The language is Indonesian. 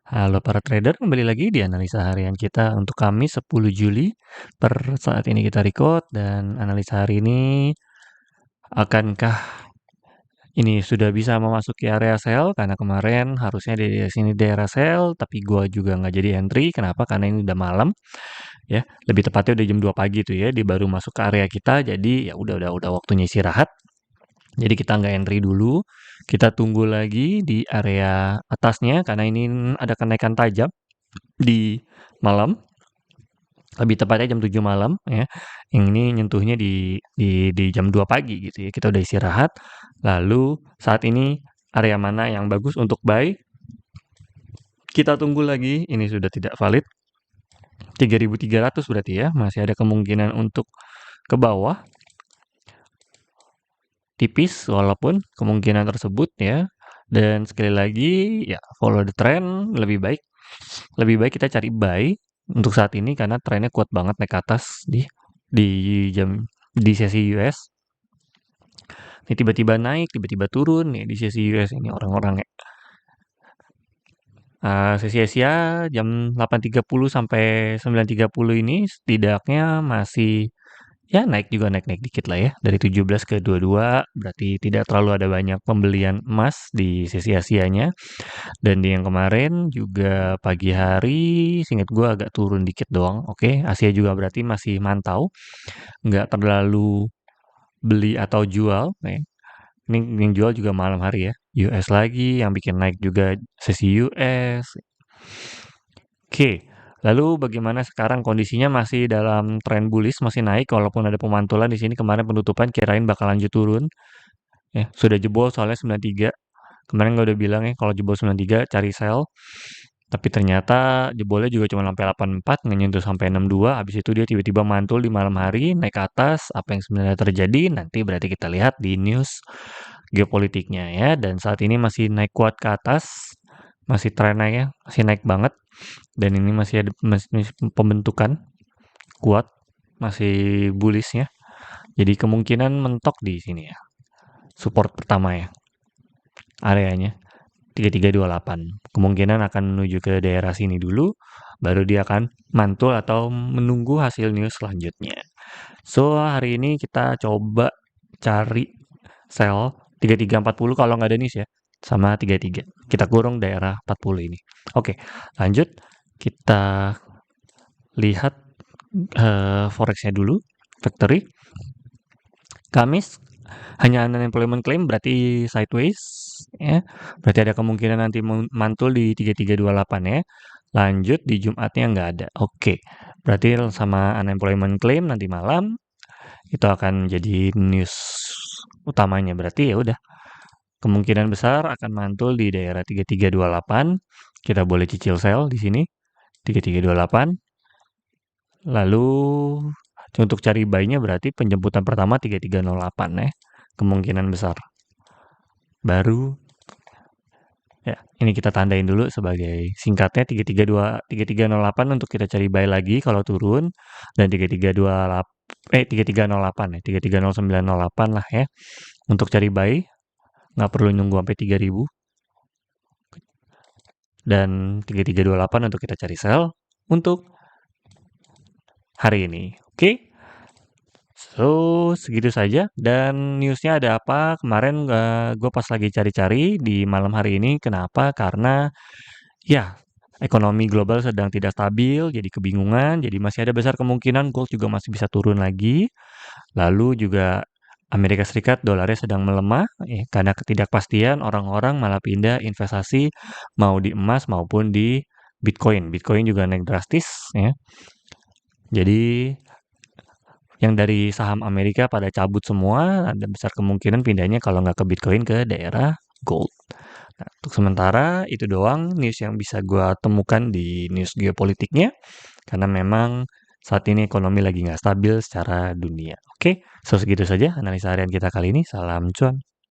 Halo para trader, kembali lagi di analisa harian kita untuk Kamis 10 Juli. Per saat ini kita record dan analisa hari ini, akankah ini sudah bisa memasuki area sell? Karena kemarin harusnya di sini daerah sell, tapi gua juga nggak jadi entry. Kenapa? Karena ini udah malam, ya. Lebih tepatnya udah jam 2 pagi tuh ya, dia baru masuk ke area kita. Jadi ya udah waktunya istirahat. Jadi kita nggak entry dulu. Kita tunggu lagi di area atasnya karena ini ada kenaikan tajam di malam, lebih tepatnya jam 7 malam ya. Yang ini nyentuhnya di jam 2 pagi gitu ya. Kita udah istirahat. Lalu saat ini area mana yang bagus untuk buy? Kita tunggu lagi. Ini sudah tidak valid. 3.300 berarti ya. Masih ada kemungkinan untuk ke bawah. Tipis walaupun kemungkinan tersebut ya. Dan sekali lagi ya follow the trend lebih baik. Lebih baik kita cari buy untuk saat ini karena trennya kuat banget naik ke atas di sesi US. Ini tiba-tiba naik, tiba-tiba turun nih di sesi US ini orang-orang ya. Sesi Asia jam 8.30 sampai 9.30 ini setidaknya masih ya naik dikit lah ya. Dari 17 ke 22 berarti tidak terlalu ada banyak pembelian emas di sesi Asianya. Dan di yang kemarin juga pagi hari seingat gue agak turun dikit doang. Oke, Asia juga berarti masih mantau. Nggak terlalu beli atau jual. Ini yang jual juga malam hari ya. US lagi, yang bikin naik juga sesi US. Oke, lalu bagaimana sekarang kondisinya masih dalam tren bullish, masih naik walaupun ada pemantulan di sini kemarin penutupan kirain bakal lanjut turun. Ya, sudah jebol soalnya 93. Kemarin gue udah bilang ya kalau jebol 93 cari sell. Tapi ternyata jebolnya juga cuma sampai 84, nggak nyentuh sampai 62. Habis itu dia tiba-tiba mantul di malam hari, naik ke atas. Apa yang sebenarnya terjadi? Nanti berarti kita lihat di news geopolitiknya ya. Dan saat ini masih naik kuat ke atas, masih tren naik ya, masih naik banget. Dan ini masih ada masih pembentukan kuat, masih bullish ya. Jadi kemungkinan mentok di sini ya. Support pertama ya, areanya 3328. Kemungkinan akan menuju ke daerah sini dulu, baru dia akan mantul atau menunggu hasil news selanjutnya. So, hari ini kita coba cari sell 3340 kalau nggak ada news ya, sama 33. Kita kurung daerah 40 ini. Oke, lanjut. Kita lihat forex-nya dulu, factory. Kamis hanya unemployment claim berarti sideways ya. Berarti ada kemungkinan nanti mantul di 3328 ya. Lanjut di Jumatnya nggak ada. Oke. Berarti sama unemployment claim nanti malam itu akan jadi news utamanya. Berarti ya udah. Kemungkinan besar akan mantul di daerah 3328. Kita boleh cicil sell di sini 3328. Lalu untuk cari buy-nya berarti penjemputan pertama 3308 ya. Kemungkinan besar. Baru ya, ini kita tandain dulu sebagai singkatnya 3308 untuk kita cari buy lagi kalau turun dan 3308 ya, 330908 lah ya. Untuk cari buy nggak perlu nunggu sampai 3000 dan 3328 untuk kita cari sell untuk hari ini. Oke. So, segitu saja. Dan newsnya ada apa? Kemarin gue pas lagi cari-cari di malam hari ini. Kenapa? Karena ya ekonomi global sedang tidak stabil, jadi kebingungan. Jadi masih ada besar kemungkinan gold juga masih bisa turun lagi. Lalu juga Amerika Serikat dolarnya sedang melemah. Karena ketidakpastian orang-orang malah pindah investasi mau di emas maupun di Bitcoin. Bitcoin juga naik drastis. Ya. Jadi yang dari saham Amerika pada cabut semua, ada besar kemungkinan pindahnya kalau nggak ke Bitcoin ke daerah gold. Nah, untuk sementara itu doang news yang bisa gue temukan di news geopolitiknya, karena memang saat ini ekonomi lagi nggak stabil secara dunia. Oke, so segitu saja analisa harian kita kali ini. Salam cuan.